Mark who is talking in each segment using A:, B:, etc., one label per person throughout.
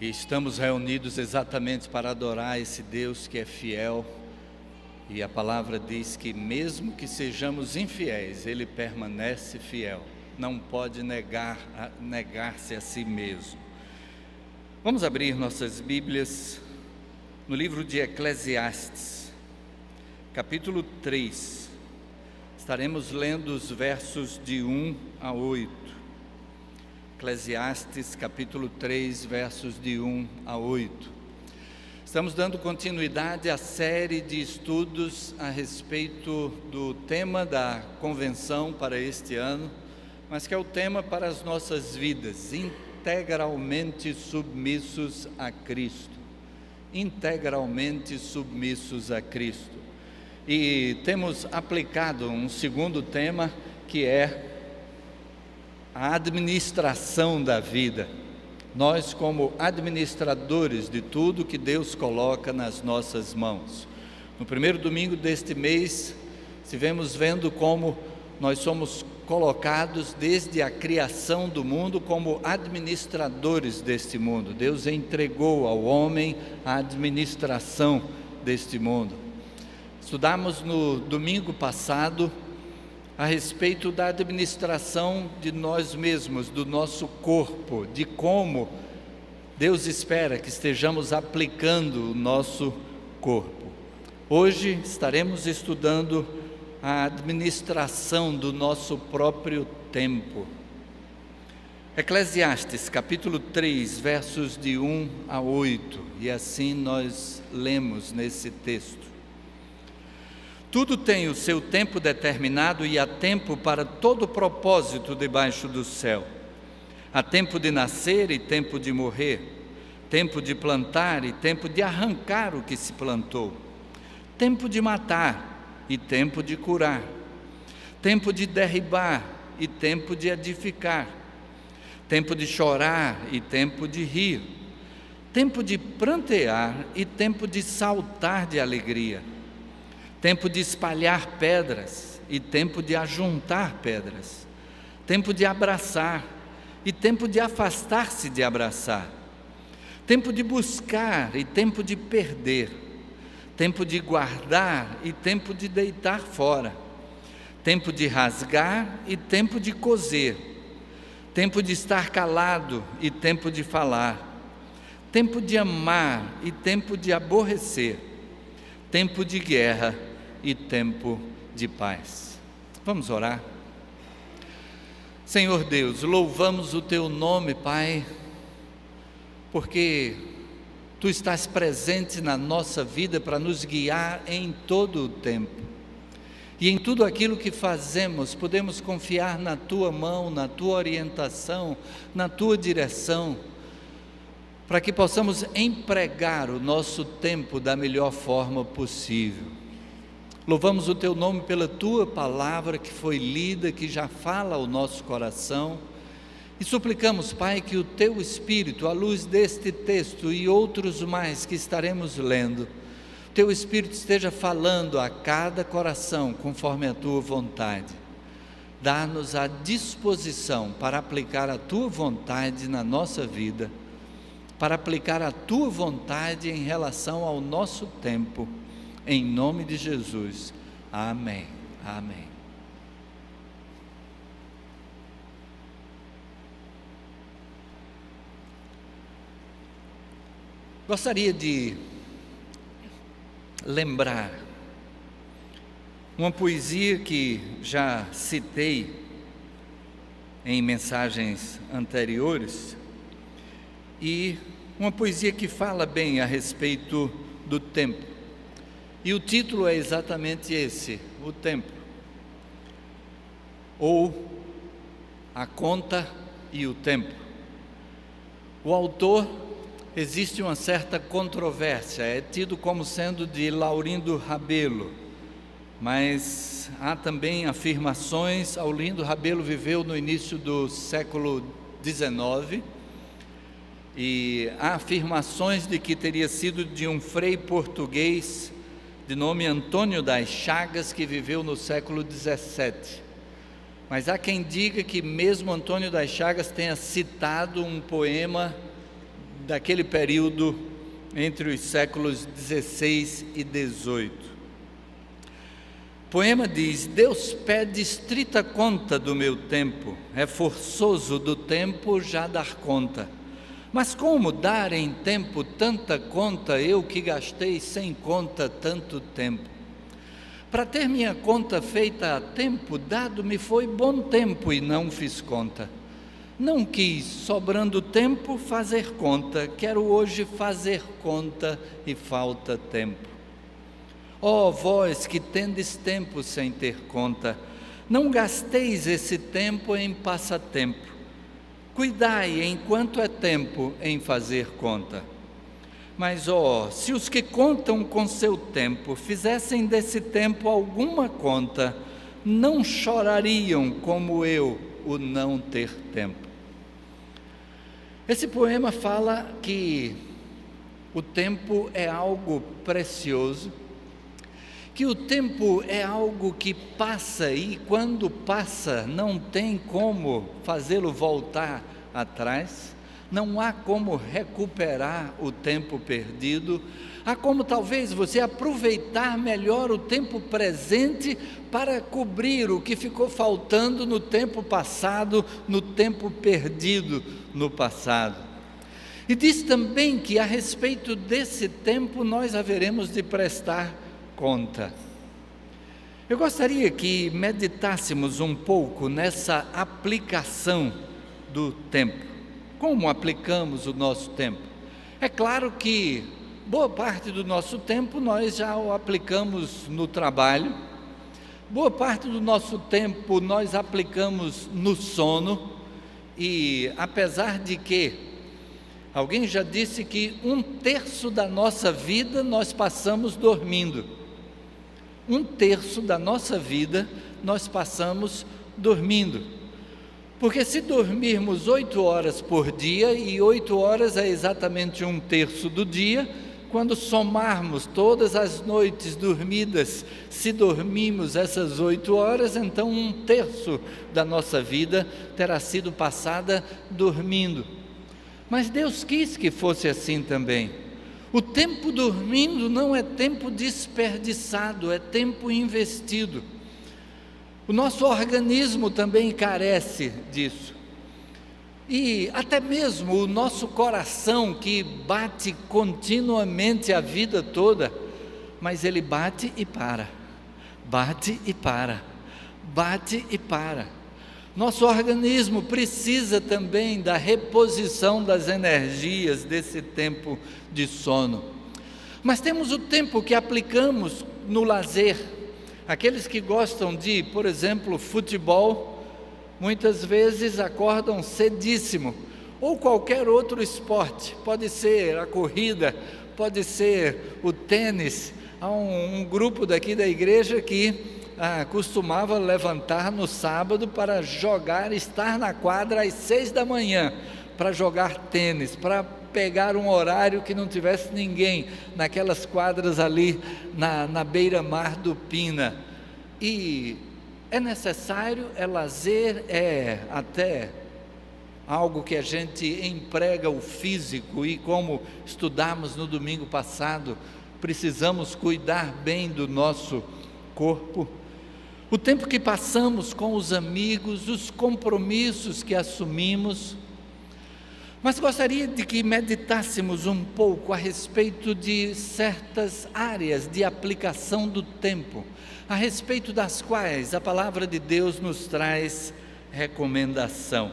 A: E estamos reunidos exatamente para adorar esse Deus que é fiel. E a palavra diz que mesmo que sejamos infiéis, Ele permanece fiel. Não pode negar-se a si mesmo. Vamos abrir nossas Bíblias no livro de Eclesiastes, capítulo 3. Estaremos lendo os versos de 1 a 8. Eclesiastes, capítulo 3, versos de 1 a 8. Estamos dando continuidade à série de estudos a respeito do tema da convenção para este ano, mas que é o tema para as nossas vidas, integralmente submissos a Cristo. Integralmente submissos a Cristo. E temos aplicado um segundo tema, que é a administração da vida. Nós, como administradores de tudo que Deus coloca nas nossas mãos. No primeiro domingo deste mês, estivemos vendo como nós somos colocados desde a criação do mundo como administradores deste mundo. Deus entregou ao homem a administração deste mundo. Estudamos no domingo passado a respeito da administração de nós mesmos, do nosso corpo, de como Deus espera que estejamos aplicando o nosso corpo. Hoje estaremos estudando a administração do nosso próprio tempo. Eclesiastes, capítulo 3, versos de 1 a 8, e assim nós lemos nesse texto. Tudo tem o seu tempo determinado e há tempo para todo propósito debaixo do céu. Há tempo de nascer e tempo de morrer, tempo de plantar e tempo de arrancar o que se plantou, tempo de matar e tempo de curar, tempo de derribar e tempo de edificar, tempo de chorar e tempo de rir, tempo de prantear e tempo de saltar de alegria, tempo de espalhar pedras e tempo de ajuntar pedras, tempo de abraçar e tempo de afastar-se de abraçar, tempo de buscar e tempo de perder, tempo de guardar e tempo de deitar fora, tempo de rasgar e tempo de coser, tempo de estar calado e tempo de falar, tempo de amar e tempo de aborrecer, tempo de guerra e tempo de paz. Vamos orar? Senhor Deus, louvamos o Teu nome, Pai, porque Tu estás presente na nossa vida para nos guiar em todo o tempo. E em tudo aquilo que fazemos, podemos confiar na Tua mão, na Tua orientação, na Tua direção, para que possamos empregar o nosso tempo da melhor forma possível. Louvamos o Teu nome pela Tua palavra que foi lida, que já fala ao nosso coração, e suplicamos, Pai, que o Teu Espírito, à luz deste texto e outros mais que estaremos lendo, Teu Espírito esteja falando a cada coração conforme a Tua vontade. Dá-nos a disposição para aplicar a Tua vontade na nossa vida, para aplicar a Tua vontade em relação ao nosso tempo. Em nome de Jesus, amém, amém. Gostaria de lembrar uma poesia que já citei em mensagens anteriores, e uma poesia que fala bem a respeito do tempo. E o título é exatamente esse, o tempo, ou a conta e o tempo. O autor, existe uma certa controvérsia, é tido como sendo de Laurindo Rabelo, mas há também afirmações. Laurindo Rabelo viveu no início do século XIX, e há afirmações de que teria sido de um frei português de nome Antônio das Chagas, que viveu no século XVII. Mas há quem diga que mesmo Antônio das Chagas tenha citado um poema daquele período entre os séculos 16 e 18. O poema diz: Deus pede estrita conta do meu tempo, é forçoso do tempo já dar conta. Mas como dar em tempo tanta conta, eu que gastei sem conta tanto tempo? Para ter minha conta feita a tempo, dado-me foi bom tempo e não fiz conta. Não quis, sobrando tempo, fazer conta, quero hoje fazer conta e falta tempo. Ó vós que tendes tempo sem ter conta, não gasteis esse tempo em passatempo. Cuidai enquanto é tempo em fazer conta. Mas, se os que contam com seu tempo fizessem desse tempo alguma conta, não chorariam como eu o não ter tempo. Esse poema fala que o tempo é algo precioso, que o tempo é algo que passa e quando passa não tem como fazê-lo voltar atrás, não há como recuperar o tempo perdido, há como talvez você aproveitar melhor o tempo presente para cobrir o que ficou faltando no tempo passado, no tempo perdido no passado. E diz também que a respeito desse tempo nós haveremos de prestar conta. Eu gostaria que meditássemos um pouco nessa aplicação do tempo. Como aplicamos o nosso tempo? É claro que boa parte do nosso tempo nós já o aplicamos no trabalho, boa parte do nosso tempo nós aplicamos no sono, e apesar de que alguém já disse que 1/3 da nossa vida nós passamos dormindo. 1/3 da nossa vida nós passamos dormindo. Porque se dormirmos 8 horas por dia, e 8 horas é exatamente 1/3 do dia, quando somarmos todas as noites dormidas, se dormimos essas 8 horas, então 1/3 da nossa vida terá sido passada dormindo. Mas Deus quis que fosse assim também. O tempo dormindo não é tempo desperdiçado, é tempo investido. O nosso organismo também carece disso. E até mesmo o nosso coração, que bate continuamente a vida toda, mas ele bate e para, bate e para, bate e para. Nosso organismo precisa também da reposição das energias desse tempo de sono. Mas temos o tempo que aplicamos no lazer. Aqueles que gostam de, por exemplo, futebol, muitas vezes acordam cedíssimo, ou qualquer outro esporte, pode ser a corrida, pode ser o tênis. Há um grupo daqui da igreja que costumava levantar no sábado para jogar, estar na quadra às 6 da manhã, para jogar tênis, para pegar um horário que não tivesse ninguém, naquelas quadras ali na beira-mar do Pina. E é necessário, é lazer, é até algo que a gente emprega o físico, e como estudamos no domingo passado, precisamos cuidar bem do nosso corpo. O tempo que passamos com os amigos, os compromissos que assumimos. Mas gostaria de que meditássemos um pouco a respeito de certas áreas de aplicação do tempo, a respeito das quais a palavra de Deus nos traz recomendação.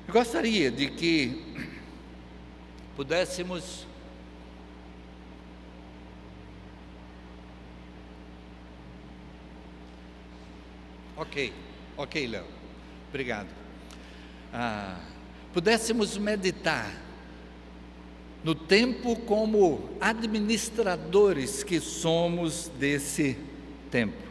A: Eu gostaria de que pudéssemos Ok, Léo, obrigado. Pudéssemos meditar no tempo como administradores que somos desse tempo.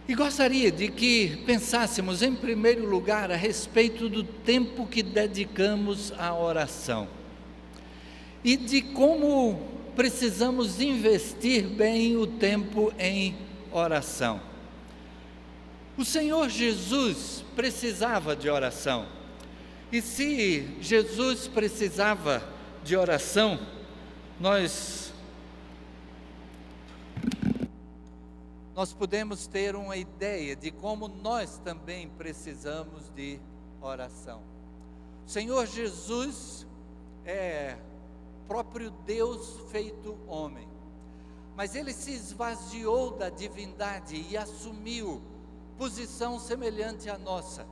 A: E gostaria de que pensássemos em primeiro lugar a respeito do tempo que dedicamos à oração e de como precisamos investir bem o tempo em oração. O Senhor Jesus precisava de oração. E se Jesus precisava de oração, nós podemos ter uma ideia de como nós também precisamos de oração. O Senhor Jesus é próprio Deus feito homem, mas Ele se esvaziou da divindade e assumiu posição semelhante à nossa.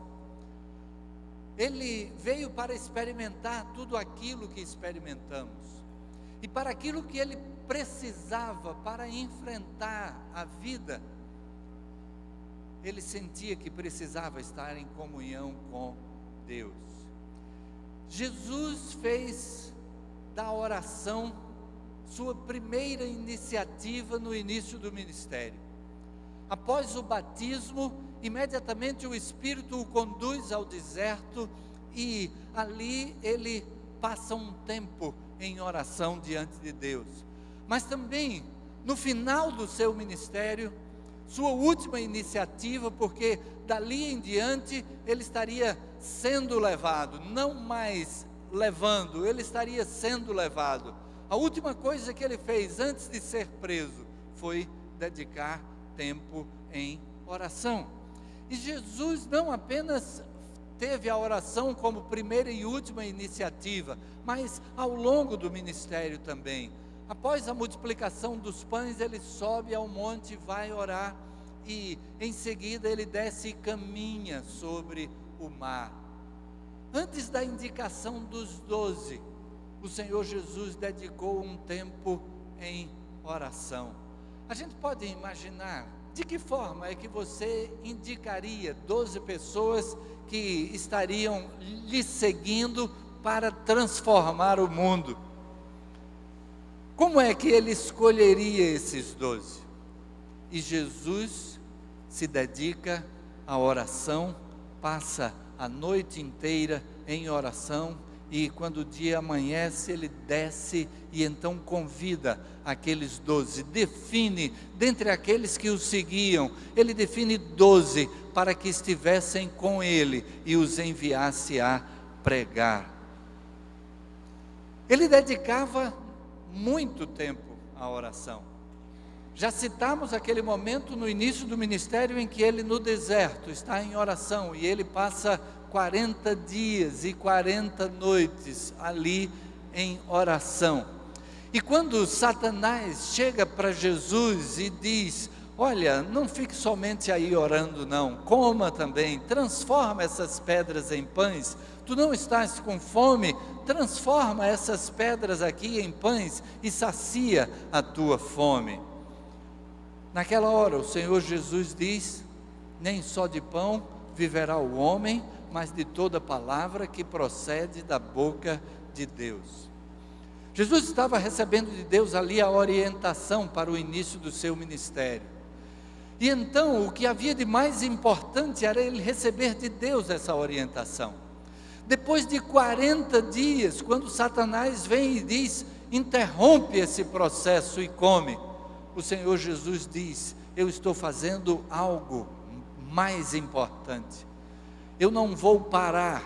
A: Ele veio para experimentar tudo aquilo que experimentamos, e para aquilo que Ele precisava para enfrentar a vida, Ele sentia que precisava estar em comunhão com Deus. Jesus fez da oração sua primeira iniciativa no início do ministério. Após o batismo, imediatamente o Espírito o conduz ao deserto e ali ele passa um tempo em oração diante de Deus. Mas também, no final do seu ministério, sua última iniciativa, porque dali em diante ele estaria sendo levado, não mais levando, ele estaria sendo levado. A última coisa que ele fez antes de ser preso foi dedicar tempo em oração. E Jesus não apenas teve a oração como primeira e última iniciativa, mas ao longo do ministério também. Após a multiplicação dos pães, ele sobe ao monte, vai orar, e em seguida ele desce e caminha sobre o mar. Antes da indicação dos 12, o Senhor Jesus dedicou um tempo em oração. A gente pode imaginar de que forma é que você indicaria 12 pessoas que estariam lhe seguindo para transformar o mundo? Como é que ele escolheria esses 12? E Jesus se dedica à oração, passa a noite inteira em oração, e quando o dia amanhece, ele desce e então convida aqueles 12, define, dentre aqueles que o seguiam, ele define 12 para que estivessem com ele e os enviasse a pregar. Ele dedicava muito tempo à oração. Já citamos aquele momento no início do ministério em que ele no deserto está em oração, e ele passa 40 dias e 40 noites ali em oração. E quando Satanás chega para Jesus e diz: olha, não fique somente aí orando não, coma também, transforma essas pedras em pães, tu não estás com fome, transforma essas pedras aqui em pães e sacia a tua fome. Naquela hora o Senhor Jesus diz: nem só de pão viverá o homem, mas de toda palavra que procede da boca de Deus. Jesus estava recebendo de Deus ali a orientação para o início do seu ministério. E então o que havia de mais importante era ele receber de Deus essa orientação. Depois de 40 dias, quando Satanás vem e diz: interrompe esse processo e come, o Senhor Jesus diz: eu estou fazendo algo mais importante. Eu não vou parar,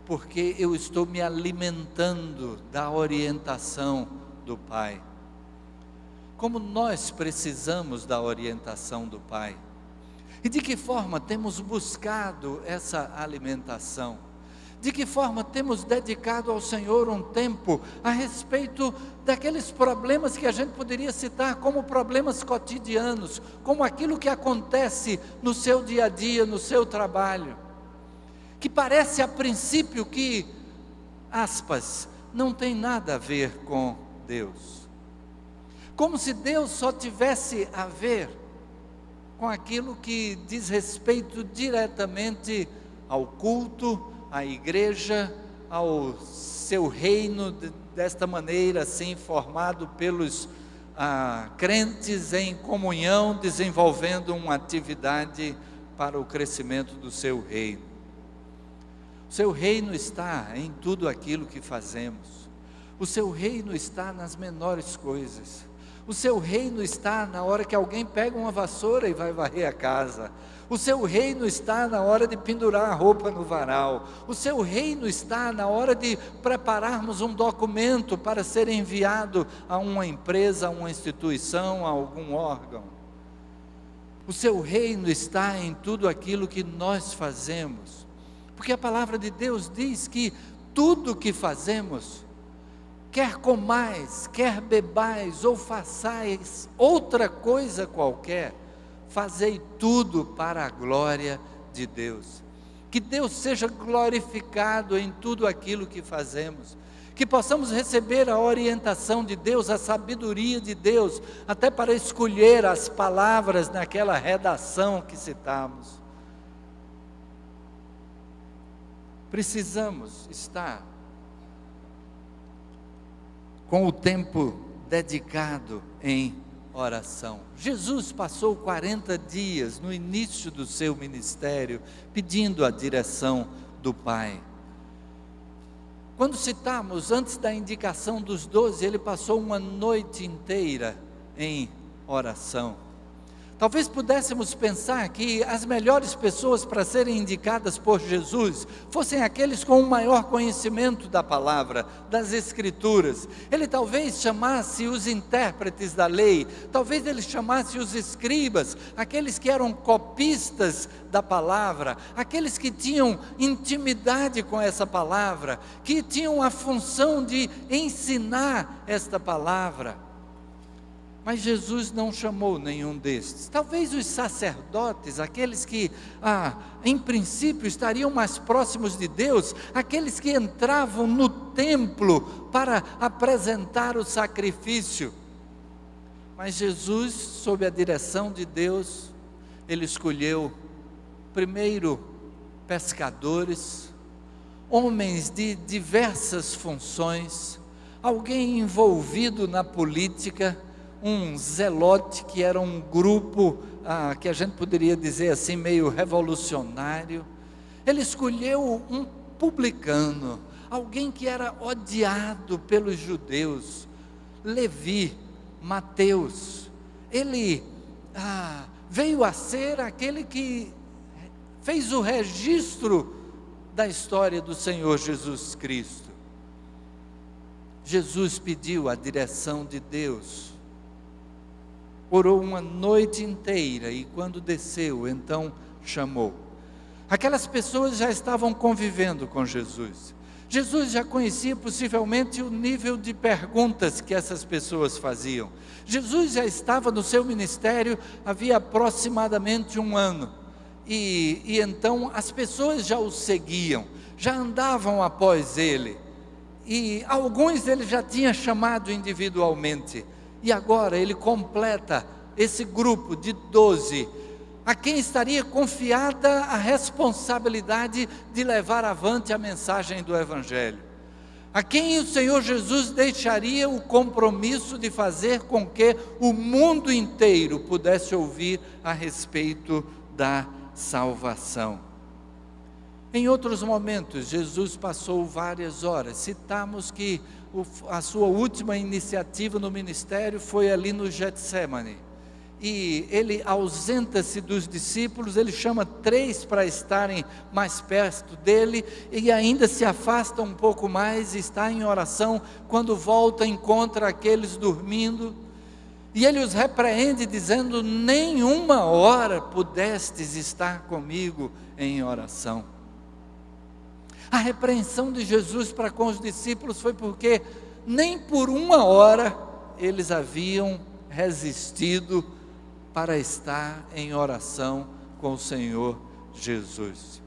A: porque eu estou me alimentando da orientação do Pai. Como nós precisamos da orientação do Pai. E de que forma temos buscado essa alimentação? De que forma temos dedicado ao Senhor um tempo a respeito daqueles problemas que a gente poderia citar como problemas cotidianos, como aquilo que acontece no seu dia a dia, no seu trabalho, que parece a princípio que, aspas, não tem nada a ver com Deus. Como se Deus só tivesse a ver com aquilo que diz respeito diretamente ao culto, à igreja, ao seu reino, desta maneira assim, formado pelos crentes em comunhão, desenvolvendo uma atividade para o crescimento do seu reino. O seu reino está em tudo aquilo que fazemos. O seu reino está nas menores coisas. O seu reino está na hora que alguém pega uma vassoura e vai varrer a casa. O seu reino está na hora de pendurar a roupa no varal. O seu reino está na hora de prepararmos um documento para ser enviado a uma empresa, a uma instituição, a algum órgão. O seu reino está em tudo aquilo que nós fazemos. Porque a palavra de Deus diz que tudo que fazemos, quer comais, quer bebais ou façais outra coisa qualquer, fazei tudo para a glória de Deus. Que Deus seja glorificado em tudo aquilo que fazemos. Que possamos receber a orientação de Deus, a sabedoria de Deus, até para escolher as palavras naquela redação que citamos. Precisamos estar com o tempo dedicado em oração. Jesus passou 40 dias no início do seu ministério, pedindo a direção do Pai. Quando citamos, antes da indicação dos 12, ele passou uma noite inteira em oração. Talvez pudéssemos pensar que as melhores pessoas para serem indicadas por Jesus fossem aqueles com o maior conhecimento da palavra, das Escrituras. Ele talvez chamasse os intérpretes da lei, talvez ele chamasse os escribas, aqueles que eram copistas da palavra, aqueles que tinham intimidade com essa palavra, que tinham a função de ensinar esta palavra. Mas Jesus não chamou nenhum destes. Talvez os sacerdotes, aqueles que, em princípio, estariam mais próximos de Deus, aqueles que entravam no templo para apresentar o sacrifício. Mas Jesus, sob a direção de Deus, ele escolheu, primeiro, pescadores, homens de diversas funções, alguém envolvido na política, um zelote, que era um grupo, que a gente poderia dizer assim, meio revolucionário. Ele escolheu um publicano, alguém que era odiado pelos judeus, Levi, Mateus. Ele veio a ser aquele que fez o registro da história do Senhor Jesus Cristo. Jesus pediu a direção de Deus, orou uma noite inteira e quando desceu, então chamou. Aquelas pessoas já estavam convivendo com Jesus. Jesus já conhecia possivelmente o nível de perguntas que essas pessoas faziam. Jesus já estava no seu ministério havia aproximadamente 1 ano. E então as pessoas já o seguiam, já andavam após ele. E alguns ele já tinha chamado individualmente. E agora ele completa esse grupo de 12, a quem estaria confiada a responsabilidade de levar avante a mensagem do Evangelho, a quem o Senhor Jesus deixaria o compromisso de fazer com que o mundo inteiro pudesse ouvir a respeito da salvação. Em outros momentos, Jesus passou várias horas. Citamos que a sua última iniciativa no ministério foi ali no Getsemane. E ele ausenta-se dos discípulos, ele chama 3 para estarem mais perto dele, e ainda se afasta um pouco mais, está em oração. Quando volta, encontra aqueles dormindo, e ele os repreende dizendo: nenhuma hora pudestes estar comigo em oração. A repreensão de Jesus para com os discípulos foi porque nem por 1 hora eles haviam resistido para estar em oração com o Senhor Jesus.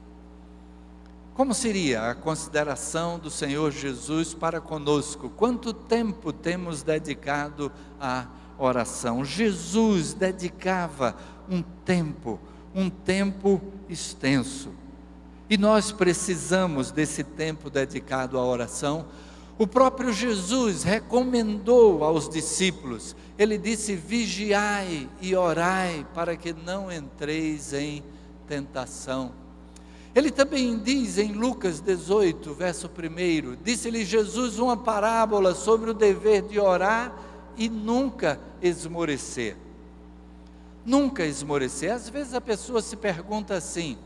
A: Como seria a consideração do Senhor Jesus para conosco? Quanto tempo temos dedicado à oração? Jesus dedicava um tempo extenso. E nós precisamos desse tempo dedicado à oração. O próprio Jesus recomendou aos discípulos, ele disse: vigiai e orai para que não entreis em tentação. Ele também diz em Lucas 18, verso 1, disse-lhe Jesus uma parábola sobre o dever de orar e nunca esmorecer. Nunca esmorecer. Às vezes a pessoa se pergunta assim: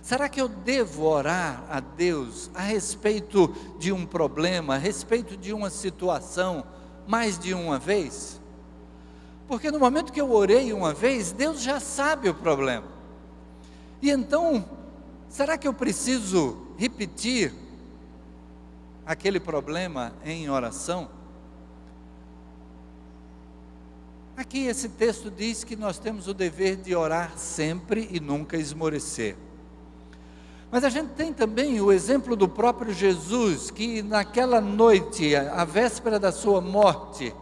A: será que eu devo orar a Deus a respeito de um problema, a respeito de uma situação, mais de uma vez? Porque no momento que eu orei uma vez, Deus já sabe o problema. E então, será que eu preciso repetir aquele problema em oração? Aqui esse texto diz que nós temos o dever de orar sempre e nunca esmorecer. Mas a gente tem também o exemplo do próprio Jesus, que naquela noite, a véspera da sua morte,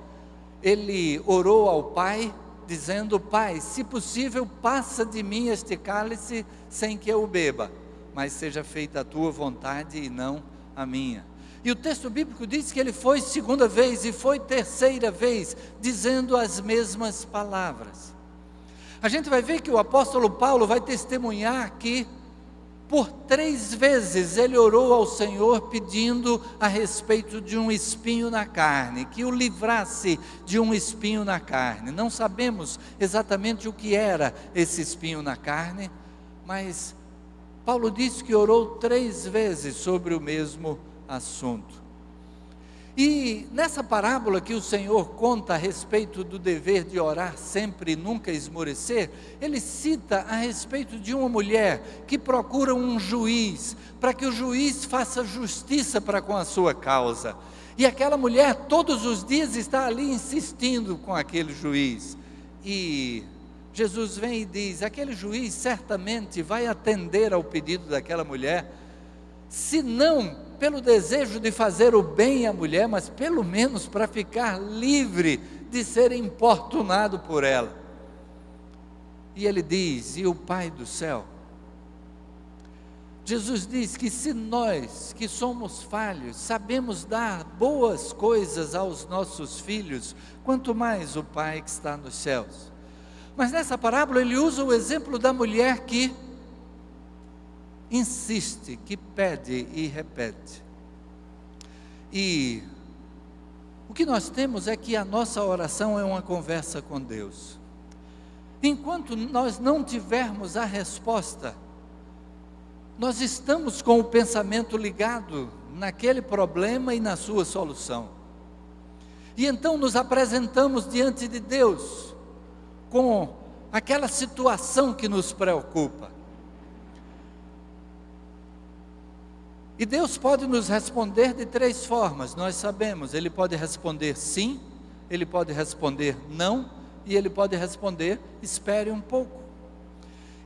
A: ele orou ao Pai, dizendo: Pai, se possível, passa de mim este cálice sem que eu o beba, mas seja feita a tua vontade e não a minha. E o texto bíblico diz que ele foi segunda vez e foi terceira vez, dizendo as mesmas palavras. A gente vai ver que o apóstolo Paulo vai testemunhar que por 3 vezes ele orou ao Senhor pedindo a respeito de um espinho na carne, que o livrasse de um espinho na carne. Não sabemos exatamente o que era esse espinho na carne, mas Paulo disse que orou 3 vezes sobre o mesmo assunto. E nessa parábola que o Senhor conta a respeito do dever de orar sempre e nunca esmorecer, ele cita a respeito de uma mulher que procura um juiz, para que o juiz faça justiça para com a sua causa. E aquela mulher todos os dias está ali insistindo com aquele juiz. E Jesus vem e diz: aquele juiz certamente vai atender ao pedido daquela mulher, se não pelo desejo de fazer o bem à mulher, mas pelo menos para ficar livre de ser importunado por ela. E ele diz: e o Pai do céu? Jesus diz que se nós, que somos falhos, sabemos dar boas coisas aos nossos filhos, quanto mais o Pai que está nos céus. Mas nessa parábola ele usa o exemplo da mulher que insiste, que pede e repete. E o que nós temos é que a nossa oração é uma conversa com Deus. Enquanto nós não tivermos a resposta, nós estamos com o pensamento ligado naquele problema e na sua solução. E então nos apresentamos diante de Deus com aquela situação que nos preocupa. E Deus pode nos responder de 3 formas, nós sabemos. Ele pode responder sim, ele pode responder não, e ele pode responder: espere um pouco.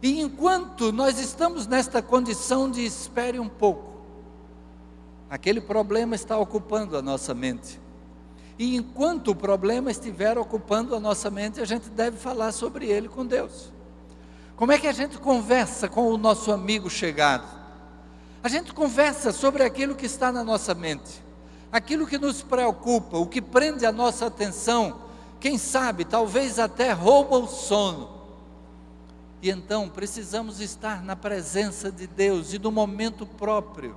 A: E enquanto nós estamos nesta condição de espere um pouco, aquele problema está ocupando a nossa mente. E enquanto o problema estiver ocupando a nossa mente, a gente deve falar sobre ele com Deus. Como é que a gente conversa com o nosso amigo chegado? A gente conversa sobre aquilo que está na nossa mente, aquilo que nos preocupa, o que prende a nossa atenção, quem sabe, talvez até rouba o sono. E então precisamos estar na presença de Deus e no momento próprio,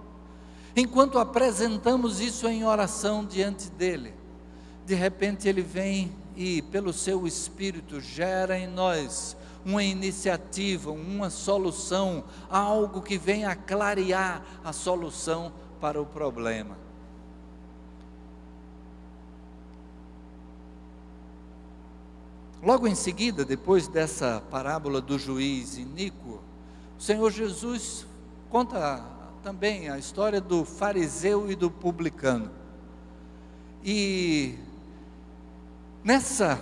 A: enquanto apresentamos isso em oração diante dEle, de repente Ele vem e pelo seu Espírito gera em nós uma iniciativa, uma solução, algo que venha a clarear a solução para o problema. Logo em seguida, depois dessa parábola do juiz iníquo, o Senhor Jesus conta também a história do fariseu e do publicano. E nessa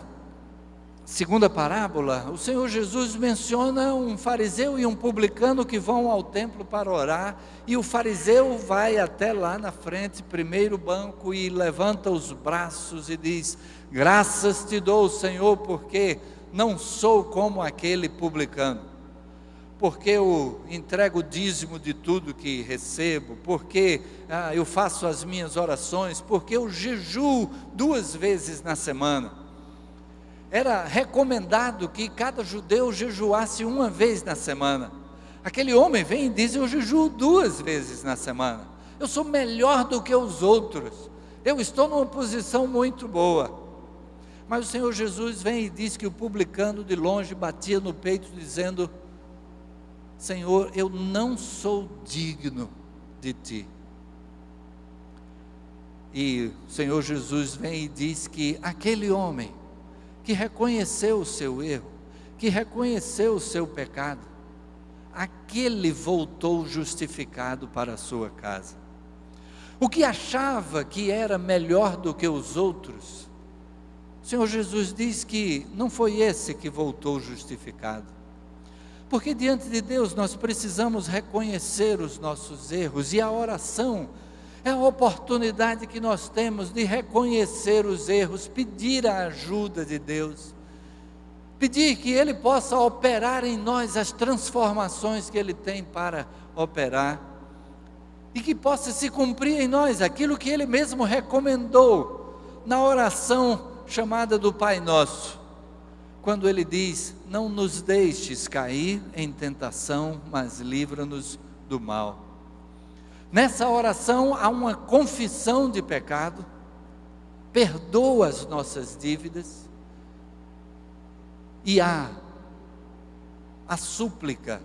A: segunda parábola, o Senhor Jesus menciona um fariseu e um publicano que vão ao templo para orar, e o fariseu vai até lá na frente, primeiro banco, e levanta os braços e diz: graças te dou, Senhor, porque não sou como aquele publicano, porque eu entrego o dízimo de tudo que recebo, porque eu faço as minhas orações, porque eu jejuo 2 vezes na semana. Era recomendado que cada judeu jejuasse 1 vez na semana. Aquele homem vem e diz: eu jejuo 2 vezes na semana, eu sou melhor do que os outros, eu estou numa posição muito boa. Mas o Senhor Jesus vem e diz que o publicano de longe batia no peito dizendo: Senhor, eu não sou digno de ti. E o Senhor Jesus vem e diz que aquele homem que reconheceu o seu erro, que reconheceu o seu pecado, aquele voltou justificado para a sua casa. O que achava que era melhor do que os outros, o Senhor Jesus diz que não foi esse que voltou justificado. Porque diante de Deus nós precisamos reconhecer os nossos erros, e a oração é a oportunidade que nós temos de reconhecer os erros, pedir a ajuda de Deus, pedir que Ele possa operar em nós as transformações que Ele tem para operar, e que possa se cumprir em nós aquilo que Ele mesmo recomendou na oração chamada do Pai Nosso, quando Ele diz: não nos deixes cair em tentação, mas livra-nos do mal. Nessa oração há uma confissão de pecado, perdoa as nossas dívidas, e há a súplica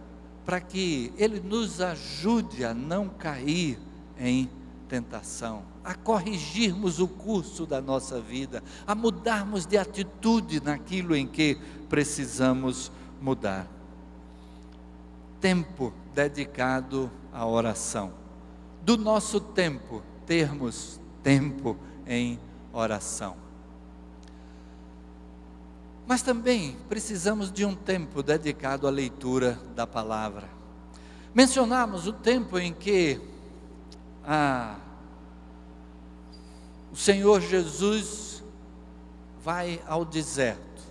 A: para que Ele nos ajude a não cair em tentação, a corrigirmos o curso da nossa vida, a mudarmos de atitude naquilo em que precisamos mudar. Tempo dedicado à oração. Do nosso tempo, termos tempo em oração. Mas também precisamos de um tempo dedicado à leitura da palavra. Mencionamos o tempo em que o Senhor Jesus vai ao deserto.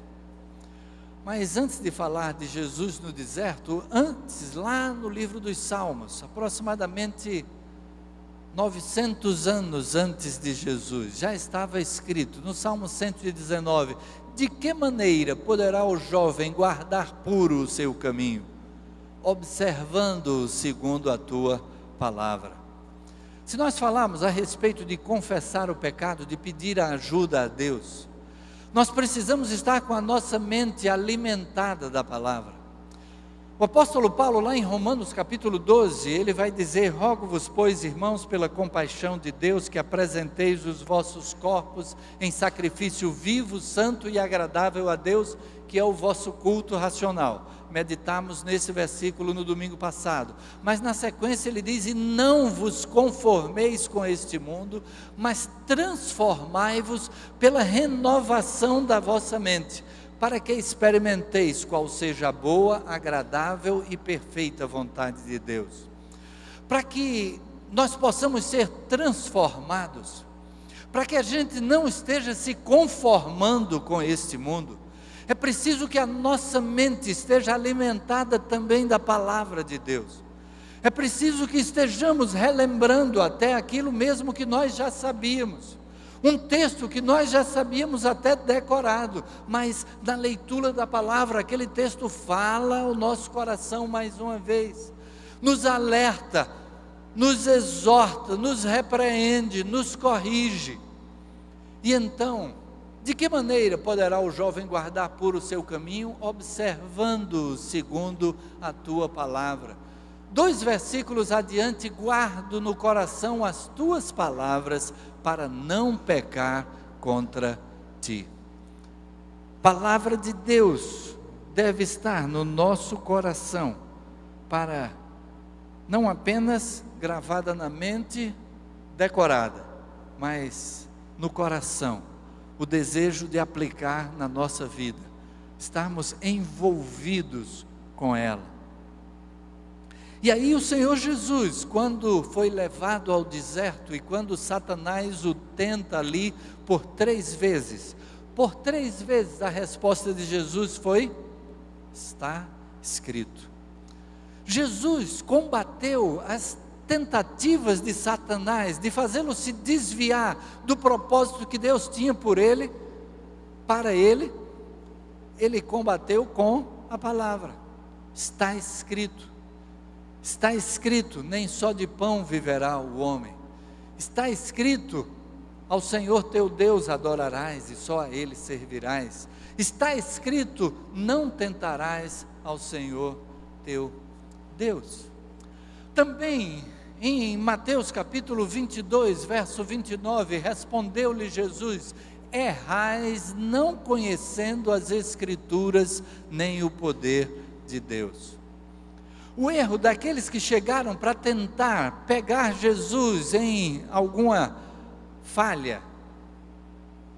A: Mas antes de falar de Jesus no deserto, antes, lá no livro dos Salmos, aproximadamente 900 anos antes de Jesus, já estava escrito no Salmo 119: de que maneira poderá o jovem guardar puro o seu caminho? Observando-o segundo a tua palavra. Se nós falarmos a respeito de confessar o pecado, de pedir a ajuda a Deus, nós precisamos estar com a nossa mente alimentada da palavra. O apóstolo Paulo, lá em Romanos capítulo 12, ele vai dizer: rogo-vos, pois, irmãos, pela compaixão de Deus, que apresenteis os vossos corpos em sacrifício vivo, santo e agradável a Deus, que é o vosso culto racional. Meditamos nesse versículo no domingo passado, mas na sequência ele diz: e não vos conformeis com este mundo, mas transformai-vos pela renovação da vossa mente, para que experimenteis qual seja a boa, agradável e perfeita vontade de Deus. Para que nós possamos ser transformados, para que a gente não esteja se conformando com este mundo, é preciso que a nossa mente esteja alimentada também da palavra de Deus. É preciso que estejamos relembrando até aquilo mesmo que nós já sabíamos. Um texto que nós já sabíamos até decorado, mas na leitura da palavra, aquele texto fala ao nosso coração mais uma vez, nos alerta, nos exorta, nos repreende, nos corrige. E então, de que maneira poderá o jovem guardar puro o seu caminho? Observando segundo a tua palavra. 2 versículos adiante: guardo no coração as tuas palavras, para não pecar contra ti. Palavra de Deus deve estar no nosso coração, para não apenas gravada na mente, decorada, mas no coração, o desejo de aplicar na nossa vida, estarmos envolvidos com ela. E aí o Senhor Jesus, quando foi levado ao deserto, e quando Satanás o tenta ali por 3 vezes, a resposta de Jesus foi: está escrito. Jesus combateu as tentativas de Satanás, de fazê-lo se desviar do propósito que Deus tinha por ele, para ele combateu com a palavra. Está escrito. Está escrito: nem só de pão viverá o homem. Está escrito ao Senhor teu Deus adorarás e só a Ele servirás. Está escrito: não tentarás ao Senhor teu Deus. Também em Mateus capítulo 22, verso 29, respondeu-lhe Jesus: errais não conhecendo as Escrituras, nem o poder de Deus. O erro daqueles que chegaram para tentar pegar Jesus em alguma falha,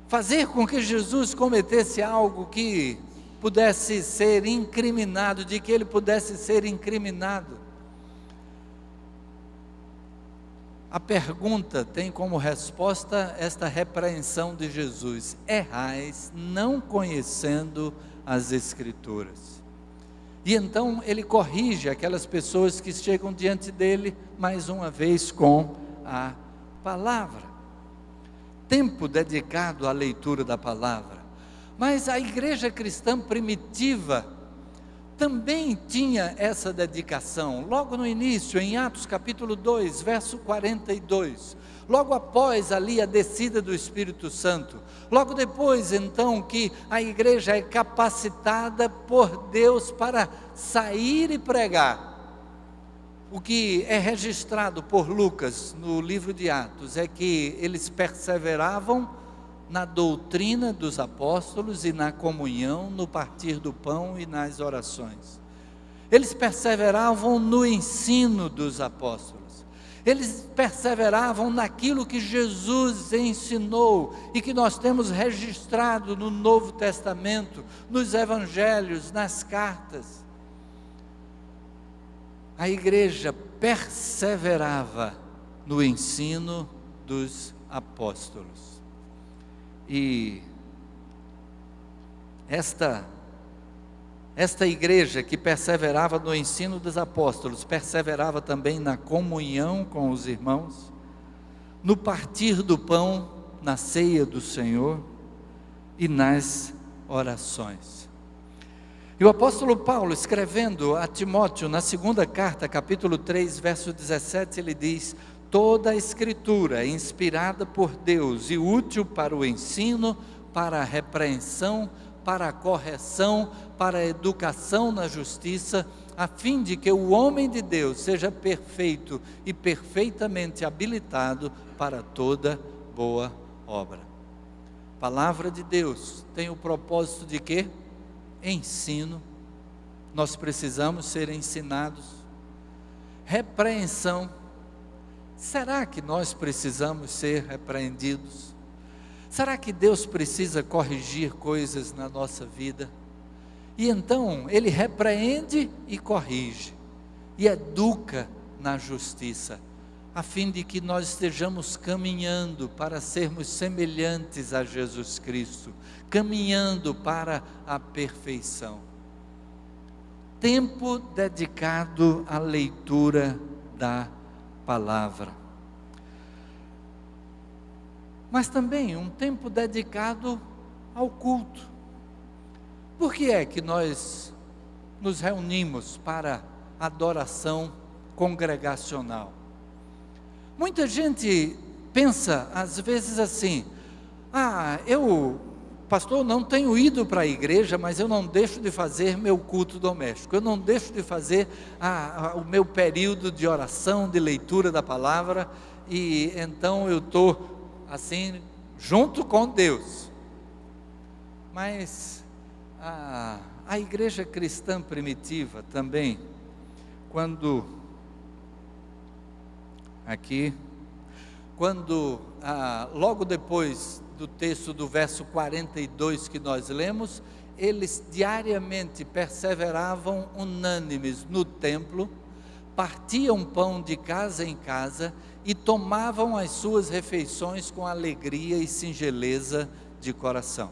A: fazer com que Jesus cometesse algo que pudesse ser incriminado, de que ele pudesse ser incriminado. A pergunta tem como resposta esta repreensão de Jesus: errais não conhecendo as Escrituras. E então ele corrige aquelas pessoas que chegam diante dele, mais uma vez com a palavra. Tempo dedicado à leitura da palavra. Mas a igreja cristã primitiva também tinha essa dedicação. Logo no início, em Atos capítulo 2, verso 42, logo após ali a descida do Espírito Santo, logo depois então que a igreja é capacitada por Deus para sair e pregar. O que é registrado por Lucas no livro de Atos é que eles perseveravam na doutrina dos apóstolos e na comunhão, no partir do pão e nas orações. Eles perseveravam no ensino dos apóstolos. Eles perseveravam naquilo que Jesus ensinou e que nós temos registrado no Novo Testamento, nos evangelhos, nas cartas. A igreja perseverava no ensino dos apóstolos. E esta igreja que perseverava no ensino dos apóstolos, perseverava também na comunhão com os irmãos, no partir do pão, na ceia do Senhor e nas orações. E o apóstolo Paulo, escrevendo a Timóteo, na segunda carta, capítulo 3, verso 17, ele diz: toda a Escritura é inspirada por Deus e útil para o ensino, para a repreensão, para a correção, para a educação na justiça, a fim de que o homem de Deus seja perfeito e perfeitamente habilitado para toda boa obra. A palavra de Deus tem o propósito de quê? Ensino. Nós precisamos ser ensinados. Repreensão. Será que nós precisamos ser repreendidos? Será que Deus precisa corrigir coisas na nossa vida? E então Ele repreende e corrige, e educa na justiça, a fim de que nós estejamos caminhando para sermos semelhantes a Jesus Cristo, caminhando para a perfeição. Tempo dedicado à leitura da palavra. Mas também um tempo dedicado ao culto. Por que é que nós nos reunimos para adoração congregacional? Muita gente pensa às vezes assim: pastor, não tenho ido para a igreja, mas eu não deixo de fazer meu culto doméstico, eu não deixo de fazer o meu período de oração, de leitura da palavra, e então eu estou assim, junto com Deus. Mas a igreja cristã primitiva também, quando logo depois do texto do verso 42 que nós lemos, eles diariamente perseveravam unânimes no templo, partiam pão de casa em casa e tomavam as suas refeições com alegria e singeleza de coração.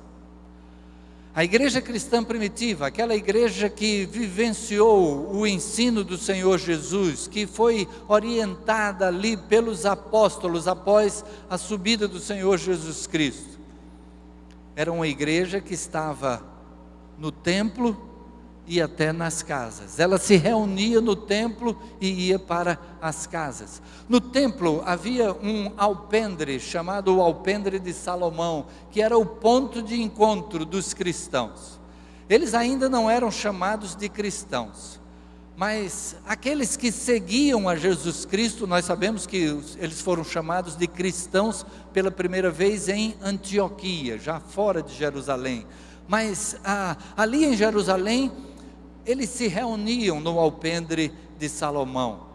A: A igreja cristã primitiva, aquela igreja que vivenciou o ensino do Senhor Jesus, que foi orientada ali pelos apóstolos após a subida do Senhor Jesus Cristo, era uma igreja que estava no templo e até nas casas. Ela se reunia no templo e ia para as casas. No templo havia um alpendre, chamado o alpendre de Salomão, que era o ponto de encontro dos cristãos. Eles ainda não eram chamados de cristãos, mas aqueles que seguiam a Jesus Cristo, nós sabemos que eles foram chamados de cristãos pela primeira vez em Antioquia, já fora de Jerusalém. Mas ali em Jerusalém, eles se reuniam no alpendre de Salomão.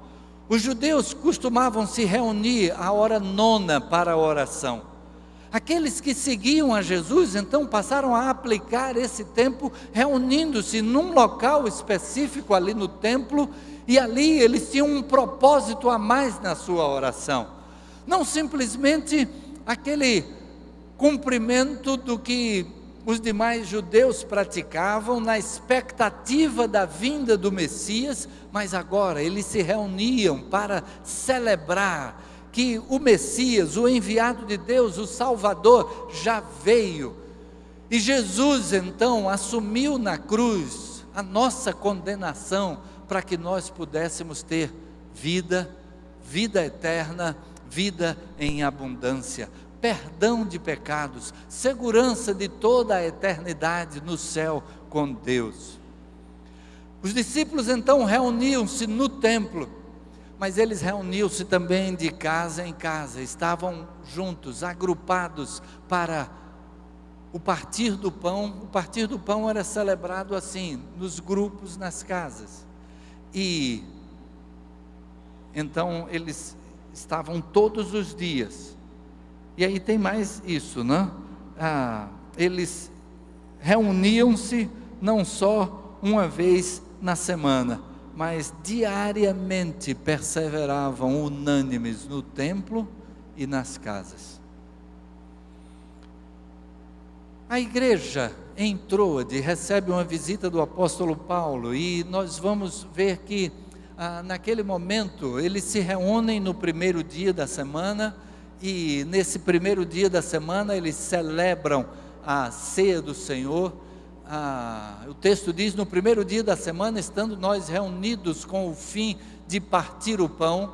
A: Os judeus costumavam se reunir à hora nona para a oração. Aqueles que seguiam a Jesus, então, passaram a aplicar esse tempo reunindo-se num local específico ali no templo, e ali eles tinham um propósito a mais na sua oração. Não simplesmente aquele cumprimento do que os demais judeus praticavam na expectativa da vinda do Messias, mas agora eles se reuniam para celebrar que o Messias, o enviado de Deus, o Salvador, já veio. E Jesus então assumiu na cruz a nossa condenação, para que nós pudéssemos ter vida, vida eterna, vida em abundância, perdão de pecados, segurança de toda a eternidade no céu com Deus. Os discípulos então reuniam-se no templo, mas eles reuniam-se também de casa em casa, estavam juntos, agrupados para o partir do pão. O partir do pão era celebrado assim, nos grupos, nas casas, e então eles estavam todos os dias. E aí tem mais isso, né? Eles reuniam-se não só uma vez na semana, mas diariamente perseveravam unânimes no templo e nas casas. A igreja em Troade recebe uma visita do apóstolo Paulo, e nós vamos ver que naquele momento eles se reúnem no primeiro dia da semana, e nesse primeiro dia da semana eles celebram a ceia do Senhor. O texto diz: no primeiro dia da semana, estando nós reunidos com o fim de partir o pão,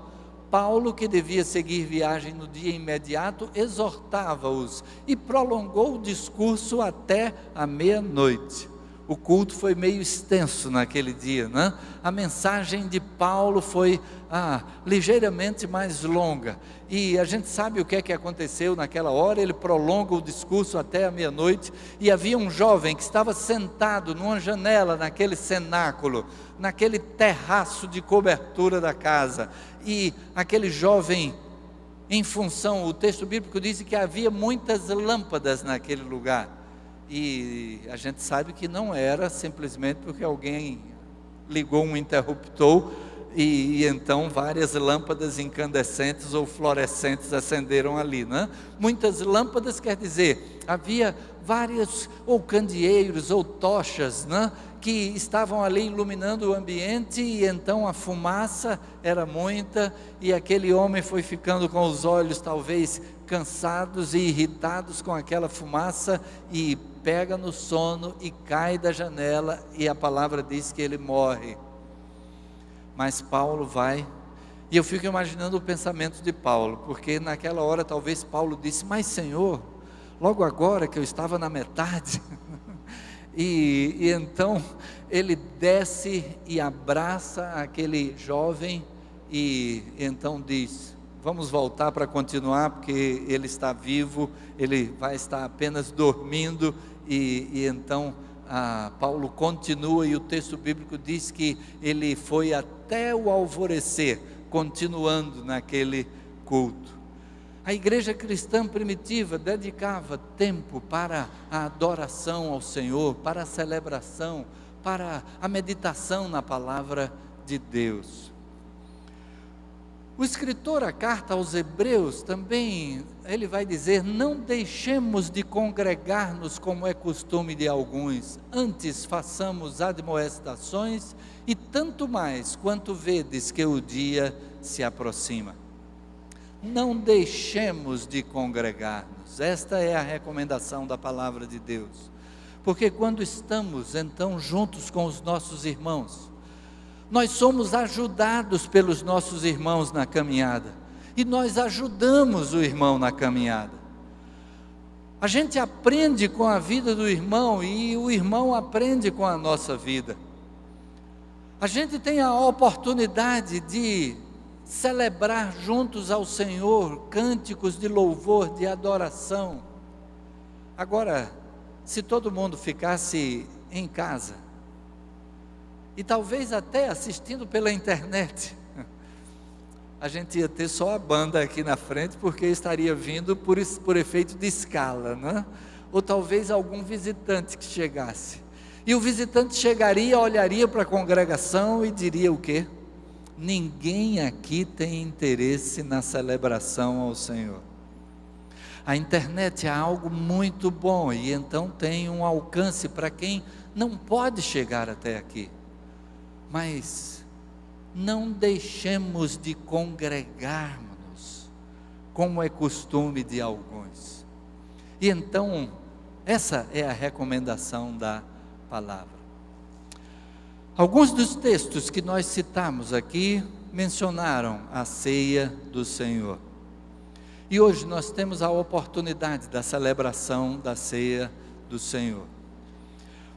A: Paulo, que devia seguir viagem no dia imediato, exortava-os e prolongou o discurso até a meia-noite. O culto foi meio extenso naquele dia, né? A mensagem de Paulo foi ligeiramente mais longa, e a gente sabe o que é que aconteceu naquela hora. Ele prolonga o discurso até a meia-noite, e havia um jovem que estava sentado numa janela naquele cenáculo, naquele terraço de cobertura da casa, e aquele jovem, em função, o texto bíblico diz que havia muitas lâmpadas naquele lugar, e a gente sabe que não era simplesmente porque alguém ligou um interruptor e então várias lâmpadas incandescentes ou fluorescentes acenderam ali, né? Muitas lâmpadas quer dizer, havia vários ou candeeiros ou tochas, né, que estavam ali iluminando o ambiente, e então a fumaça era muita, e aquele homem foi ficando com os olhos talvez cansados e irritados com aquela fumaça, e pega no sono e cai da janela, e a palavra diz que ele morre. Mas Paulo vai, e eu fico imaginando o pensamento de Paulo, porque naquela hora talvez Paulo disse: mas Senhor, logo agora que eu estava na metade, e então ele desce e abraça aquele jovem, e então diz: vamos voltar para continuar, porque ele está vivo, ele vai estar apenas dormindo, e então Paulo continua, e o texto bíblico diz que ele foi até o alvorecer, continuando naquele culto. A igreja cristã primitiva dedicava tempo para a adoração ao Senhor, para a celebração, para a meditação na palavra de Deus. O escritor, a carta aos Hebreus, também, ele vai dizer: não deixemos de congregar-nos como é costume de alguns, antes façamos admoestações, e tanto mais quanto vedes que o dia se aproxima. Não deixemos de congregar-nos, esta é a recomendação da palavra de Deus, porque quando estamos então juntos com os nossos irmãos, nós somos ajudados pelos nossos irmãos na caminhada, e nós ajudamos o irmão na caminhada. A gente aprende com a vida do irmão, e o irmão aprende com a nossa vida. A gente tem a oportunidade de celebrar juntos ao Senhor cânticos de louvor, de adoração. Agora, se todo mundo ficasse em casa, e talvez até assistindo pela internet, a gente ia ter só a banda aqui na frente, porque estaria vindo por efeito de escala, né? Ou talvez algum visitante que chegasse, e o visitante chegaria, olharia para a congregação e diria o quê? Ninguém aqui tem interesse na celebração ao Senhor. A internet é algo muito bom, e então tem um alcance para quem não pode chegar até aqui. Mas não deixemos de congregarmos, como é costume de alguns. E então, essa é a recomendação da palavra. Alguns dos textos que nós citamos aqui mencionaram a ceia do Senhor. E hoje nós temos a oportunidade da celebração da ceia do Senhor.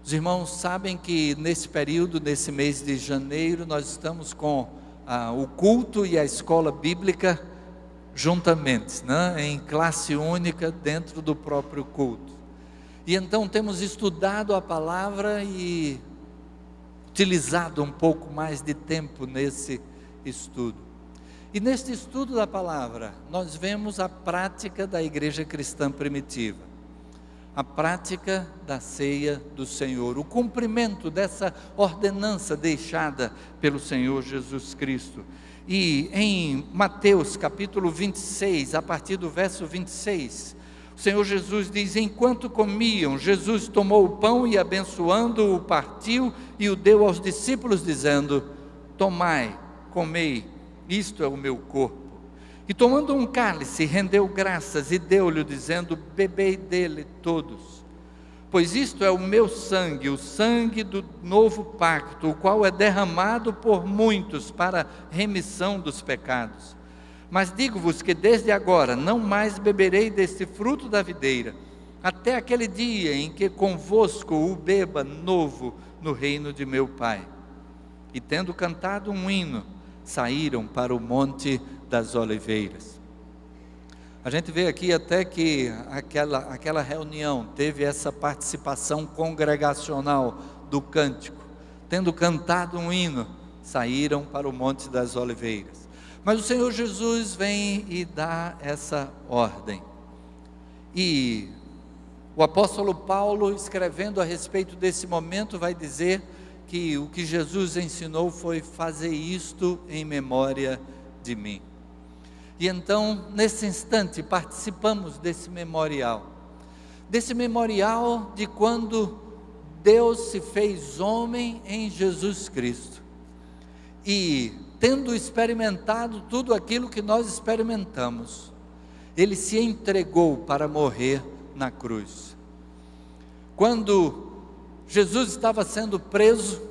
A: Os irmãos sabem que nesse período, nesse mês de janeiro, nós estamos com o culto e a escola bíblica juntamente, né? Em classe única dentro do próprio culto. E então temos estudado a palavra e utilizado um pouco mais de tempo nesse estudo. E neste estudo da palavra, nós vemos a prática da igreja cristã primitiva, a prática da ceia do Senhor, o cumprimento dessa ordenança deixada pelo Senhor Jesus Cristo. E em Mateus capítulo 26, a partir do verso 26, o Senhor Jesus diz: enquanto comiam, Jesus tomou o pão e abençoando-o, o partiu e o deu aos discípulos, dizendo: tomai, comei, isto é o meu corpo. E tomando um cálice, rendeu graças e deu-lhe, dizendo: bebei dele todos, pois isto é o meu sangue, o sangue do novo pacto, o qual é derramado por muitos para remissão dos pecados. Mas digo-vos que desde agora não mais beberei deste fruto da videira, até aquele dia em que convosco o beba novo no reino de meu Pai. E tendo cantado um hino, saíram para o Monte das Oliveiras. A gente vê aqui até que aquela reunião teve essa participação congregacional do cântico. Tendo cantado um hino, saíram para o Monte das Oliveiras. Mas o Senhor Jesus vem e dá essa ordem. E o apóstolo Paulo, escrevendo a respeito desse momento, vai dizer que o que Jesus ensinou foi: fazer isto em memória de mim. E então, nesse instante, participamos desse memorial de quando Deus se fez homem em Jesus Cristo, e tendo experimentado tudo aquilo que nós experimentamos, Ele se entregou para morrer na cruz. Quando Jesus estava sendo preso,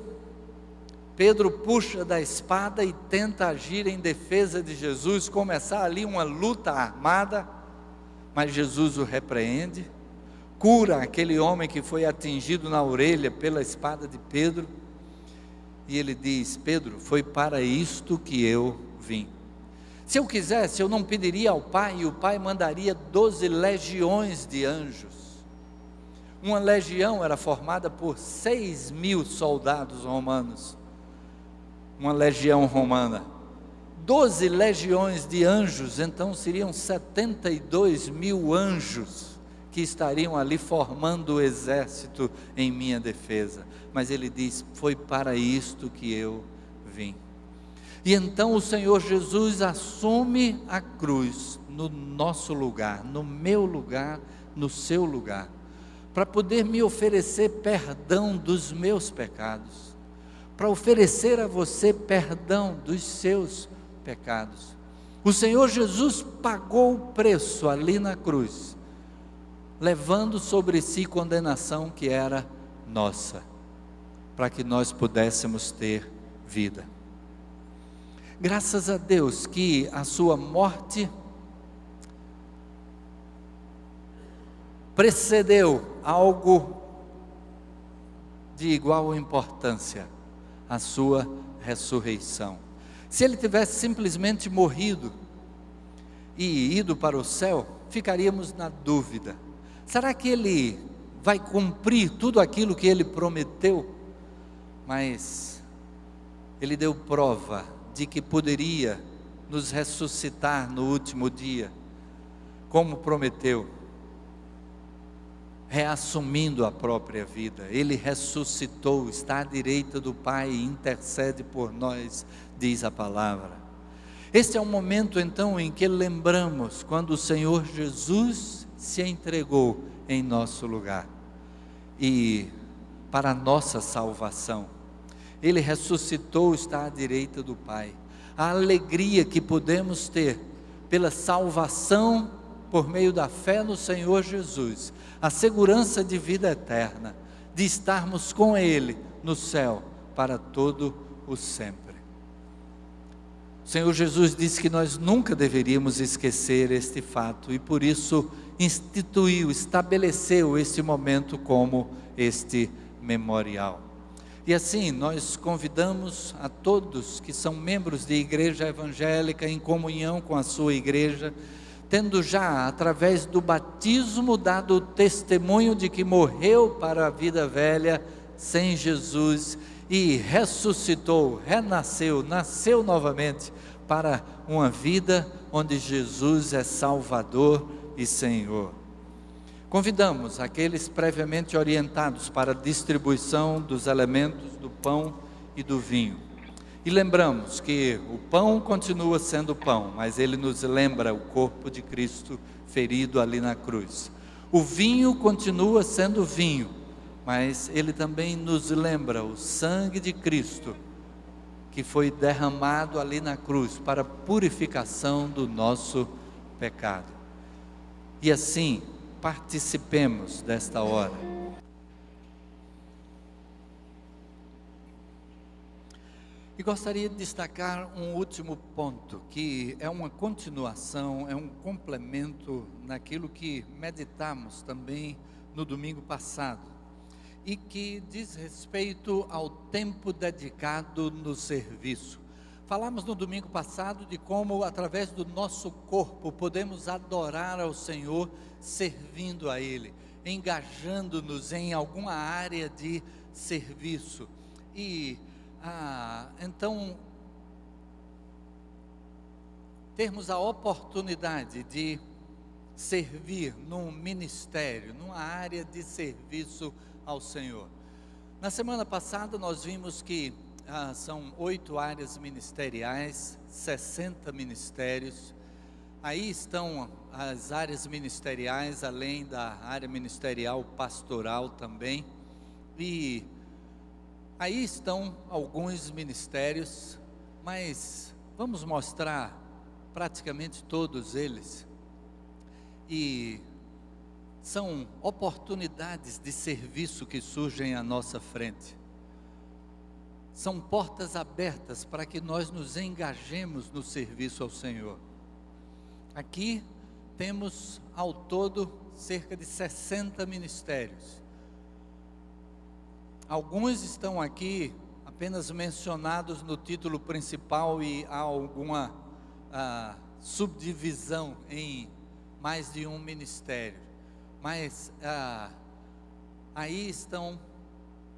A: Pedro puxa da espada e tenta agir em defesa de Jesus, começar ali uma luta armada, mas Jesus o repreende, cura aquele homem que foi atingido na orelha pela espada de Pedro, e ele diz: Pedro, foi para isto que eu vim. Se eu quisesse, eu não pediria ao Pai, e o Pai mandaria 12 legiões de anjos. Uma legião era formada por 6.000 soldados romanos. Uma legião romana, 12 legiões de anjos, então seriam 72.000 anjos que estariam ali formando o exército em minha defesa. Mas ele diz: foi para isto que eu vim. E então o Senhor Jesus assume a cruz no nosso lugar, no meu lugar, no seu lugar, para poder me oferecer perdão dos meus pecados, para oferecer a você perdão dos seus pecados. O Senhor Jesus pagou o preço ali na cruz, levando sobre si condenação que era nossa, para que nós pudéssemos ter vida. Graças a Deus que a sua morte precedeu algo de igual importância, a sua ressurreição. Se ele tivesse simplesmente morrido e ido para o céu, ficaríamos na dúvida: será que ele vai cumprir tudo aquilo que ele prometeu? Mas ele deu prova de que poderia nos ressuscitar no último dia, como prometeu, reassumindo a própria vida. Ele ressuscitou, está à direita do Pai e intercede por nós, diz a palavra. Este é o momento então em que lembramos quando o Senhor Jesus se entregou em nosso lugar e para a nossa salvação. Ele ressuscitou, está à direita do Pai. A alegria que podemos ter pela salvação por meio da fé no Senhor Jesus, a segurança de vida eterna, de estarmos com Ele no céu para todo o sempre. O Senhor Jesus disse que nós nunca deveríamos esquecer este fato e por isso instituiu, estabeleceu este momento como este memorial. E assim nós convidamos a todos que são membros de igreja evangélica em comunhão com a sua igreja, tendo já através do batismo dado o testemunho de que morreu para a vida velha sem Jesus e ressuscitou, renasceu, nasceu novamente para uma vida onde Jesus é Salvador e Senhor. Convidamos aqueles previamente orientados para a distribuição dos elementos do pão e do vinho. E lembramos que o pão continua sendo pão, mas ele nos lembra o corpo de Cristo ferido ali na cruz. O vinho continua sendo vinho, mas ele também nos lembra o sangue de Cristo, que foi derramado ali na cruz para a purificação do nosso pecado. E assim, participemos desta hora. E gostaria de destacar um último ponto, que é uma continuação, é um complemento naquilo que meditamos também no domingo passado, e que diz respeito ao tempo dedicado no serviço. Falamos no domingo passado de como, através do nosso corpo, podemos adorar ao Senhor, servindo a Ele, engajando-nos em alguma área de serviço. E então, termos a oportunidade de servir num ministério, numa área de serviço ao Senhor. Na semana passada nós vimos que são 8 áreas ministeriais, 60 ministérios. Aí estão as áreas ministeriais, além da área ministerial pastoral também. E aí estão alguns ministérios, mas vamos mostrar praticamente todos eles. E são oportunidades de serviço que surgem à nossa frente. São portas abertas para que nós nos engajemos no serviço ao Senhor. Aqui temos ao todo cerca de 60 ministérios. Alguns estão aqui apenas mencionados no título principal e há alguma subdivisão em mais de um ministério. Mas aí estão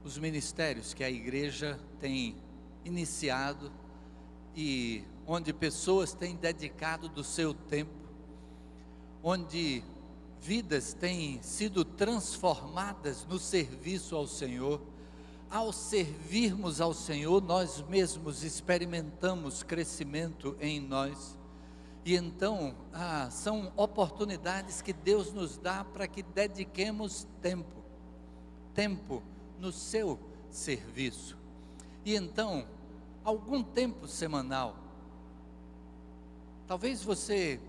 A: os ministérios que a igreja tem iniciado e onde pessoas têm dedicado do seu tempo, onde vidas têm sido transformadas no serviço ao Senhor. Ao servirmos ao Senhor, nós mesmos experimentamos crescimento em nós. E então, são oportunidades que Deus nos dá para que dediquemos tempo no seu serviço. E então, algum tempo semanal, talvez você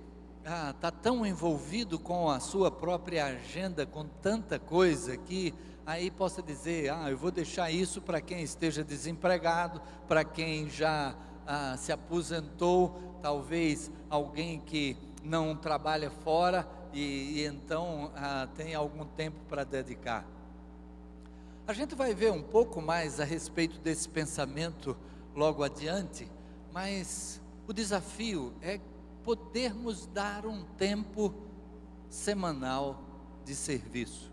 A: está tão envolvido com a sua própria agenda, com tanta coisa, que aí possa dizer, eu vou deixar isso para quem esteja desempregado, para quem já se aposentou, talvez alguém que não trabalha fora e então tem algum tempo para dedicar. A gente vai ver um pouco mais a respeito desse pensamento logo adiante, mas o desafio é podermos dar um tempo semanal de serviço.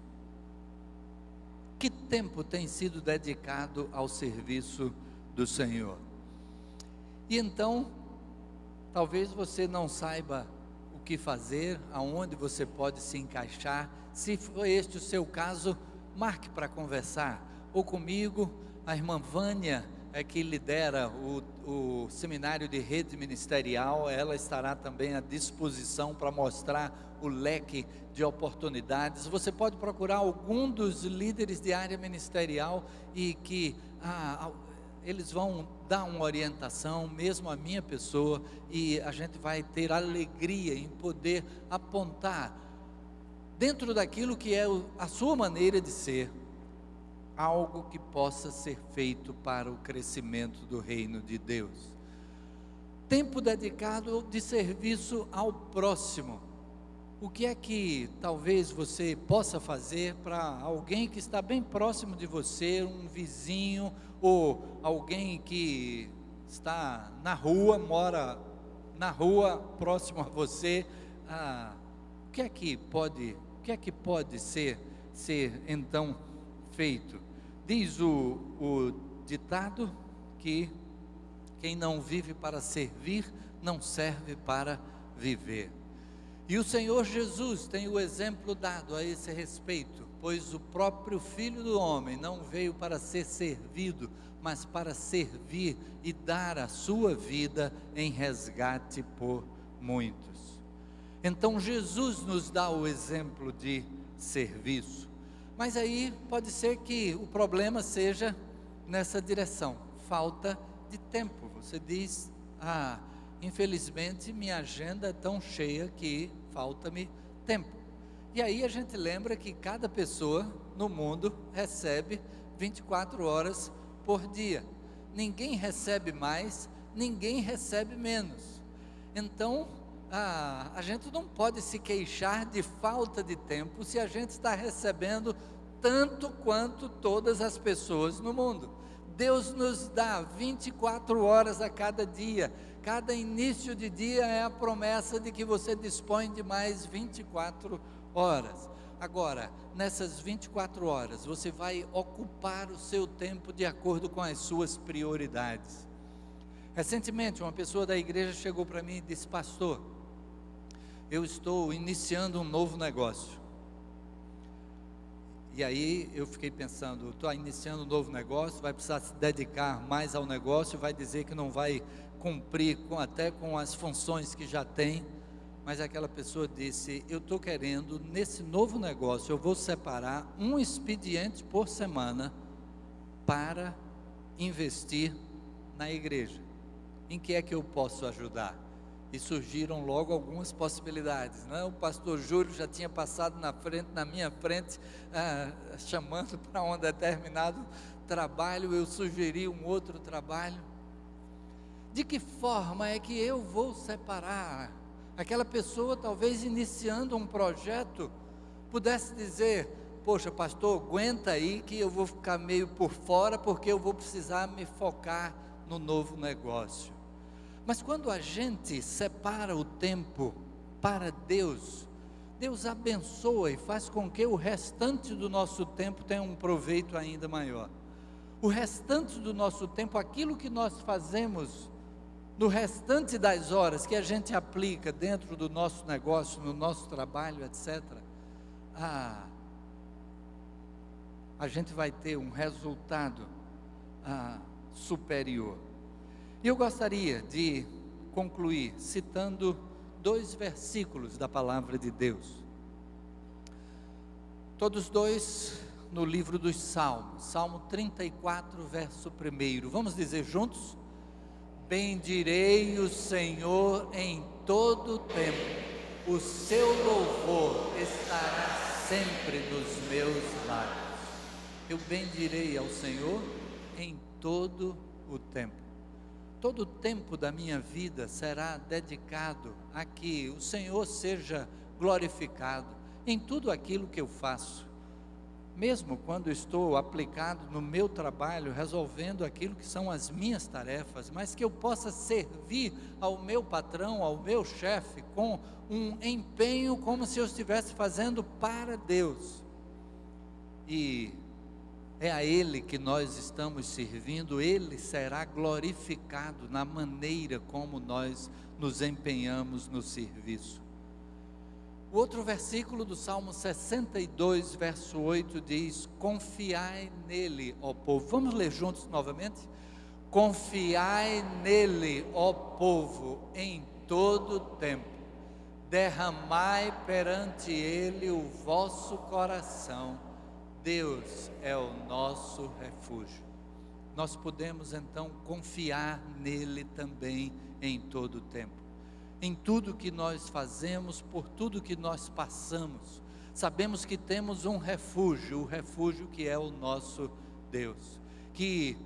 A: Que tempo tem sido dedicado ao serviço do Senhor? E então, talvez você não saiba o que fazer, aonde você pode se encaixar. Se for este o seu caso, marque para conversar, ou comigo. A irmã Vânia é que lidera o seminário de rede ministerial, ela estará também à disposição para mostrar o leque de oportunidades. Você pode procurar algum dos líderes de área ministerial e que eles vão dar uma orientação, mesmo a minha pessoa, e a gente vai ter alegria em poder apontar, dentro daquilo que é a sua maneira de ser, algo que possa ser feito para o crescimento do reino de Deus. Tempo dedicado de serviço ao próximo. O que é que talvez você possa fazer para alguém que está bem próximo de você, um vizinho, ou alguém que está na rua, mora na rua próximo a você? O que é que pode ser então feito? Diz o ditado que quem não vive para servir, não serve para viver. E o Senhor Jesus tem o exemplo dado a esse respeito, pois o próprio Filho do Homem não veio para ser servido, mas para servir e dar a sua vida em resgate por muitos. Então Jesus nos dá o exemplo de serviço. Mas aí pode ser que o problema seja nessa direção, falta de tempo. Você diz, infelizmente minha agenda é tão cheia que falta-me tempo. E aí a gente lembra que cada pessoa no mundo recebe 24 horas por dia. Ninguém recebe mais, ninguém recebe menos. Então, a gente não pode se queixar de falta de tempo se a gente está recebendo tanto quanto todas as pessoas no mundo. Deus nos dá 24 horas a cada dia. Cada início de dia é a promessa de que você dispõe de mais 24 horas. Agora, nessas 24 horas, você vai ocupar o seu tempo de acordo com as suas prioridades. Recentemente, uma pessoa da igreja chegou para mim e disse: pastor, eu estou iniciando um novo negócio. E aí eu fiquei pensando, estou iniciando um novo negócio, vai precisar se dedicar mais ao negócio, vai dizer que não vai cumprir até com as funções que já tem. Mas aquela pessoa disse: eu estou querendo, nesse novo negócio, eu vou separar um expediente por semana para investir na igreja. Em que é que eu posso ajudar? E surgiram logo algumas possibilidades, né? O pastor Júlio já tinha passado na minha frente, chamando para um determinado trabalho. Eu sugeri um outro trabalho. De que forma é que eu vou separar? Aquela pessoa, talvez iniciando um projeto, pudesse dizer: poxa, pastor, aguenta aí que eu vou ficar meio por fora, porque eu vou precisar me focar no novo negócio. Mas quando a gente separa o tempo para Deus, Deus abençoa e faz com que o restante do nosso tempo tenha um proveito ainda maior. O restante do nosso tempo, aquilo que nós fazemos no restante das horas que a gente aplica dentro do nosso negócio, no nosso trabalho, etc., a gente vai ter um resultado superior. E eu gostaria de concluir citando 2 versículos da palavra de Deus, todos dois no livro dos Salmos, Salmo 34, verso 1. Vamos dizer juntos? Bendirei o Senhor em todo o tempo, o seu louvor estará sempre nos meus lábios. Eu bendirei ao Senhor em todo o tempo. Todo o tempo da minha vida será dedicado a que o Senhor seja glorificado em tudo aquilo que eu faço. Mesmo quando estou aplicado no meu trabalho, resolvendo aquilo que são as minhas tarefas, mas que eu possa servir ao meu patrão, ao meu chefe, com um empenho como se eu estivesse fazendo para Deus. E é a Ele que nós estamos servindo, Ele será glorificado na maneira como nós nos empenhamos no serviço. O outro versículo do Salmo 62, verso 8 diz: confiai nele, ó povo. Vamos ler juntos novamente? Confiai nele, ó povo, em todo o tempo. Derramai perante ele o vosso coração. Deus é o nosso refúgio. Nós podemos então confiar nele também em todo o tempo. Em tudo que nós fazemos, por tudo que nós passamos, sabemos que temos um refúgio, o refúgio que é o nosso Deus, que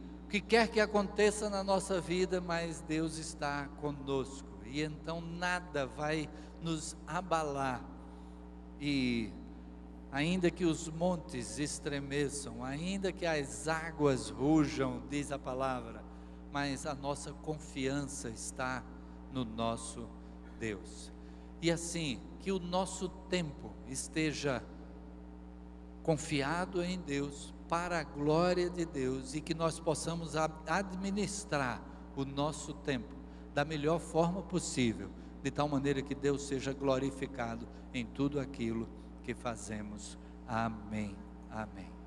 A: quer que aconteça na nossa vida, mas Deus está conosco, e então nada vai nos abalar, e ainda que os montes estremeçam, ainda que as águas rujam, diz a palavra, mas a nossa confiança está no nosso Deus. E assim, que o nosso tempo esteja confiado em Deus, para a glória de Deus, e que nós possamos administrar o nosso tempo da melhor forma possível, de tal maneira que Deus seja glorificado em tudo aquilo que fazemos. Amém. Amém.